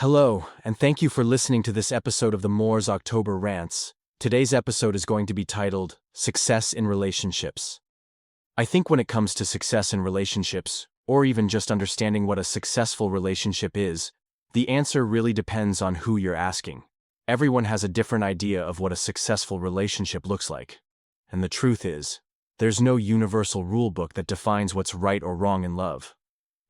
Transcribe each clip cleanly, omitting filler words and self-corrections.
Hello, and thank you for listening to this episode of the Moore's October Rants. Today's episode is going to be titled Success in Relationships. I think when it comes to success in relationships, or even just understanding what a successful relationship is, the answer really depends on who you're asking. Everyone has a different idea of what a successful relationship looks like. And the truth is, there's no universal rulebook that defines what's right or wrong in love.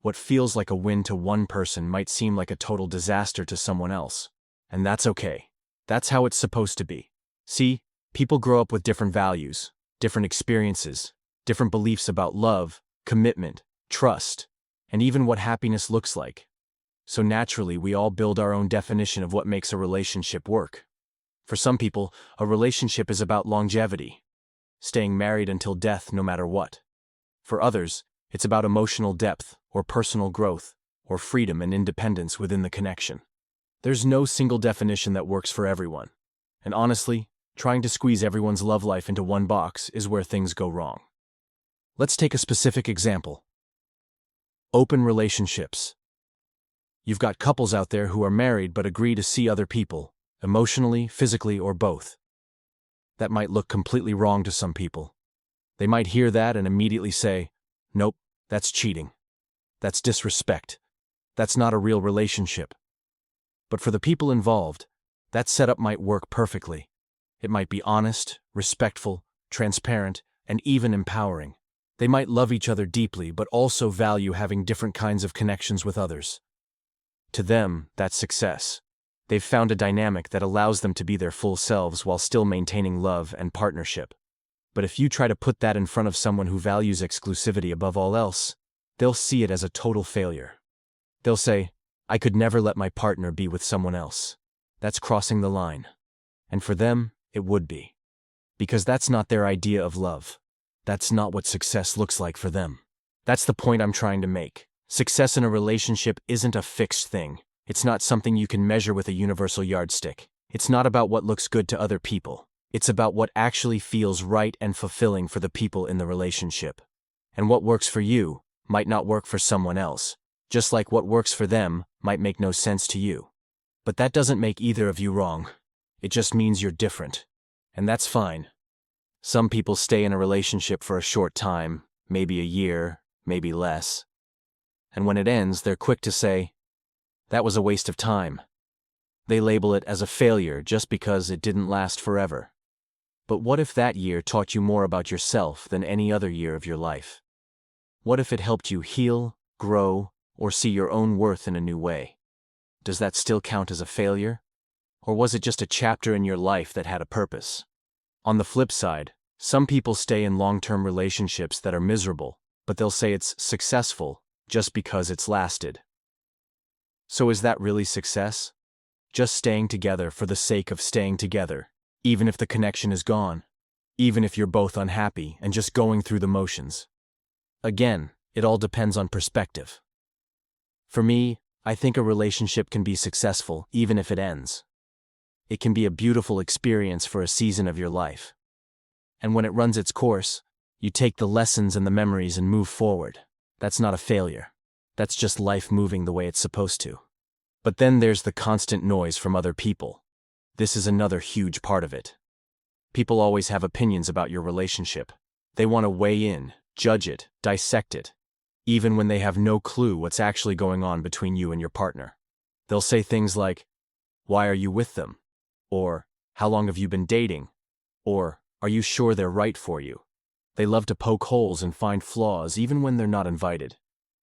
What feels like a win to one person might seem like a total disaster to someone else. And that's okay. That's how it's supposed to be. See, people grow up with different values, different experiences, different beliefs about love, commitment, trust, and even what happiness looks like. So naturally, we all build our own definition of what makes a relationship work. For some people, a relationship is about longevity, staying married until death no matter what. For others, it's about emotional depth, or personal growth, or freedom and independence within the connection. There's no single definition that works for everyone. And honestly, trying to squeeze everyone's love life into one box is where things go wrong. Let's take a specific example. Open relationships. You've got couples out there who are married but agree to see other people, emotionally, physically, or both. That might look completely wrong to some people. They might hear that and immediately say, "Nope, that's cheating. That's disrespect. That's not a real relationship." But for the people involved, that setup might work perfectly. It might be honest, respectful, transparent, and even empowering. They might love each other deeply but also value having different kinds of connections with others. To them, that's success. They've found a dynamic that allows them to be their full selves while still maintaining love and partnership. But if you try to put that in front of someone who values exclusivity above all else, they'll see it as a total failure. They'll say, "I could never let my partner be with someone else. That's crossing the line." And for them, it would be. Because that's not their idea of love. That's not what success looks like for them. That's the point I'm trying to make. Success in a relationship isn't a fixed thing. It's not something you can measure with a universal yardstick. It's not about what looks good to other people. It's about what actually feels right and fulfilling for the people in the relationship. And what works for you might not work for someone else, just like what works for them might make no sense to you. But that doesn't make either of you wrong. It just means you're different. And that's fine. Some people stay in a relationship for a short time, maybe a year, maybe less. And when it ends, they're quick to say, "That was a waste of time." They label it as a failure just because it didn't last forever. But what if that year taught you more about yourself than any other year of your life? What if it helped you heal, grow, or see your own worth in a new way? Does that still count as a failure? Or was it just a chapter in your life that had a purpose? On the flip side, some people stay in long-term relationships that are miserable, but they'll say it's successful just because it's lasted. So is that really success? Just staying together for the sake of staying together, even if the connection is gone, even if you're both unhappy and just going through the motions? Again, it all depends on perspective. For me, I think a relationship can be successful even if it ends. It can be a beautiful experience for a season of your life. And when it runs its course, you take the lessons and the memories and move forward. That's not a failure. That's just life moving the way it's supposed to. But then there's the constant noise from other people. This is another huge part of it. People always have opinions about your relationship. They want to weigh in, judge it, dissect it, even when they have no clue what's actually going on between you and your partner. They'll say things like, "Why are you with them?" Or, "How long have you been dating?" Or, "Are you sure they're right for you?" They love to poke holes and find flaws even when they're not invited.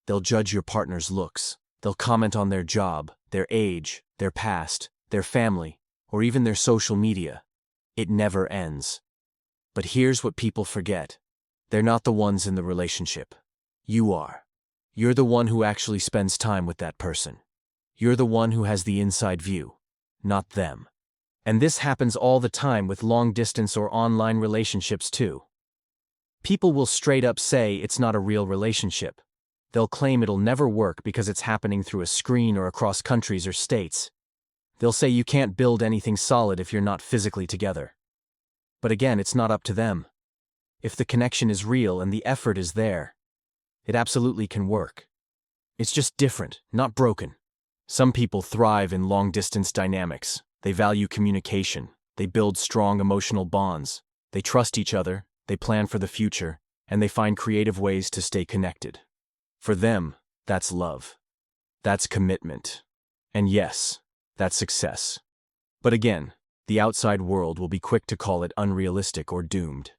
They'll judge your partner's looks. They'll comment on their job, their age, their past, their family, or even their social media. It never ends. But here's what people forget. They're not the ones in the relationship. You are. You're the one who actually spends time with that person. You're the one who has the inside view, not them. And this happens all the time with long-distance or online relationships too. People will straight up say it's not a real relationship. They'll claim it'll never work because it's happening through a screen or across countries or states. They'll say you can't build anything solid if you're not physically together. But again, it's not up to them. If the connection is real and the effort is there, it absolutely can work. It's just different, not broken. Some people thrive in long-distance dynamics. They value communication. They build strong emotional bonds. They trust each other, they plan for the future, and they find creative ways to stay connected. For them, that's love. That's commitment. And yes, that's success. But again, the outside world will be quick to call it unrealistic or doomed.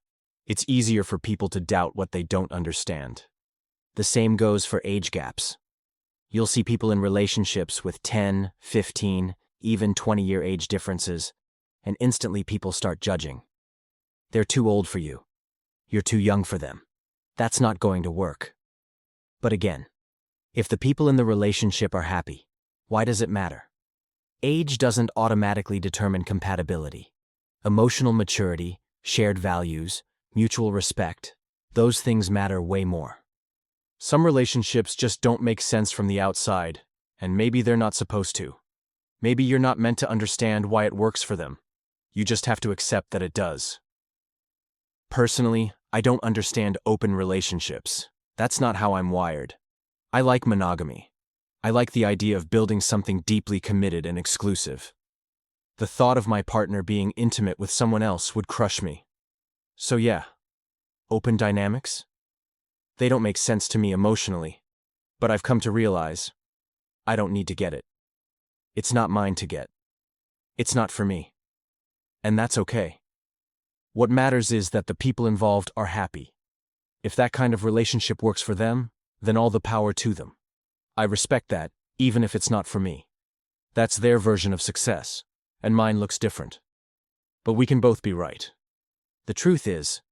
It's easier for people to doubt what they don't understand. The same goes for age gaps. You'll see people in relationships with 10, 15, even 20-year age differences, and instantly people start judging. They're too old for you. You're too young for them. That's not going to work. But again, if the people in the relationship are happy, why does it matter? Age doesn't automatically determine compatibility. Emotional maturity, shared values, mutual respect, those things matter way more. Some relationships just don't make sense from the outside, and maybe they're not supposed to. Maybe you're not meant to understand why it works for them. You just have to accept that it does. Personally, I don't understand open relationships. That's not how I'm wired. I like monogamy. I like the idea of building something deeply committed and exclusive. The thought of my partner being intimate with someone else would crush me. So yeah, open dynamics? They don't make sense to me emotionally, but I've come to realize I don't need to get it. It's not mine to get. It's not for me. And that's okay. What matters is that the people involved are happy. If that kind of relationship works for them, then all the power to them. I respect that, even if it's not for me. That's their version of success, and mine looks different. But we can both be right. The truth is,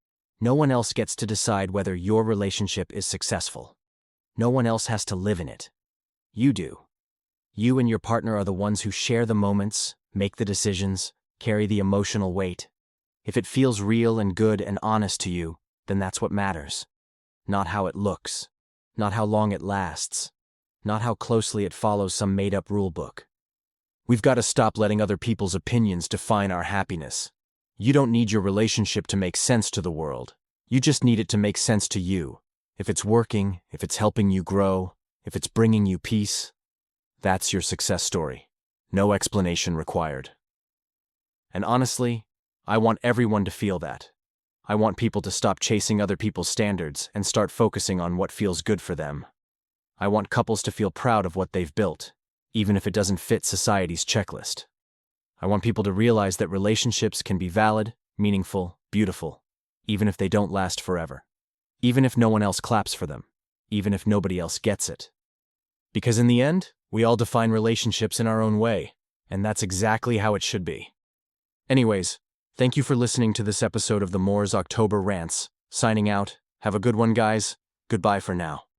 no one else gets to decide whether your relationship is successful. No one else has to live in it. You do. You and your partner are the ones who share the moments, make the decisions, carry the emotional weight. If it feels real and good and honest to you, then that's what matters. Not how it looks. Not how long it lasts. Not how closely it follows some made-up rule book. We've got to stop letting other people's opinions define our happiness. You don't need your relationship to make sense to the world. You just need it to make sense to you. If it's working, if it's helping you grow, if it's bringing you peace, that's your success story. No explanation required. And honestly, I want everyone to feel that. I want people to stop chasing other people's standards and start focusing on what feels good for them. I want couples to feel proud of what they've built, even if it doesn't fit society's checklist. I want people to realize that relationships can be valid, meaningful, beautiful, even if they don't last forever. Even if no one else claps for them. Even if nobody else gets it. Because in the end, we all define relationships in our own way, and that's exactly how it should be. Anyways, thank you for listening to this episode of the Moors October Rants. Signing out. Have a good one, guys. Goodbye for now.